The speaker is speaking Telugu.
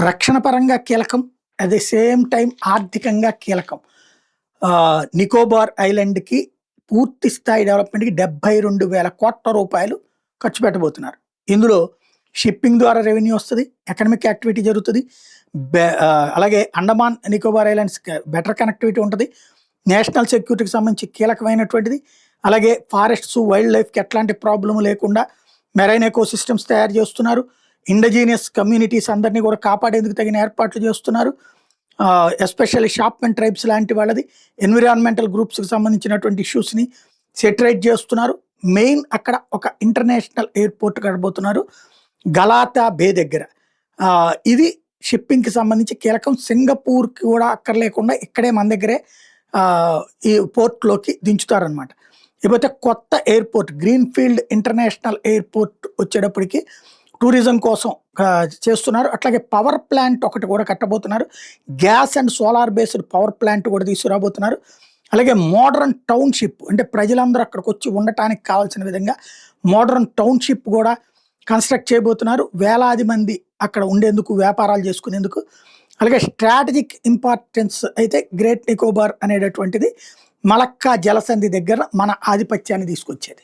రక్షణ పరంగా కీలకం. అట్ ది సేమ్ టైం ఆర్థికంగా కీలకం. నికోబార్ ఐలాండ్‌కి పూర్తి స్థాయి డెవలప్‌మెంట్‌కి రూ. 72,000 కోట్ల ఖర్చు పెట్టబోతున్నారు. ఇందులో షిప్పింగ్ ద్వారా రెవెన్యూ వస్తది. ఎకనామిక్ యాక్టివిటీ జరుగుతది. అలాగే అండమాన్ నికోబార్ ఐలాండ్స్‌కి బెటర్ కనెక్టివిటీ ఉంటది. నేషనల్ సెక్యూరిటీకి సంబంధించి కీలకమైనటువంటిది. అలాగే ఫారెస్ట్స్, వైల్డ్ లైఫ్‌కి ఎట్లాంటి ప్రాబ్లమ్ లేకుండా మెరైన్ ఎకోసిస్టమ్స్ తయారు చేస్తున్నారు. ఇండిజినియస్ కమ్యూనిటీస్ అందరినీ కూడా కాపాడేందుకు తగిన ఏర్పాట్లు చేస్తున్నారు. ఎస్పెషల్లీ షాప్‌మెన్ ట్రైబ్స్ లాంటి వాళ్ళది ఎన్విరాన్మెంటల్ గ్రూప్స్‌కి సంబంధించినటువంటి ఇష్యూస్‌ని సెటరైట్ చేస్తున్నారు. మెయిన్ అక్కడ ఒక ఇంటర్నేషనల్ ఎయిర్‌పోర్ట్ కట్టబోతున్నారు గలాతా బే దగ్గర. ఇది షిప్పింగ్‌కి సంబంధించి కీలకం. సింగపూర్‌కి కూడా అక్కర్లేకుండా ఇక్కడే మన దగ్గరే ఈ పోర్ట్‌లోకి దించుతారనమాట. ఇకపోతే కొత్త ఎయిర్‌పోర్ట్ గ్రీన్‌ఫీల్డ్ ఇంటర్నేషనల్ ఎయిర్‌పోర్ట్ వచ్చేటప్పటికి టూరిజం కోసం చేస్తున్నారు. అట్లాగే పవర్ ప్లాంట్ ఒకటి కూడా కట్టబోతున్నారు. Gas and solar based power plant కూడా తీసుకురాబోతున్నారు. అలాగే మోడర్న్ టౌన్‌షిప్ అంటే ప్రజలందరూ అక్కడికొచ్చి ఉండటానికి కావాల్సిన విధంగా మోడర్న్ టౌన్‌షిప్ కూడా కన్స్ట్రక్ట్ చేయబోతున్నారు. వేలాది మంది అక్కడ ఉండేందుకు, వ్యాపారాలు చేసుకునేందుకు. అలాగే స్ట్రాటజిక్ ఇంపార్టెన్స్ అయితే గ్రేట్ నికోబార్ అనేటటువంటిది మలక్కా జలసంధి దగ్గర మన ఆధిపత్యాన్ని తీసుకొచ్చేది.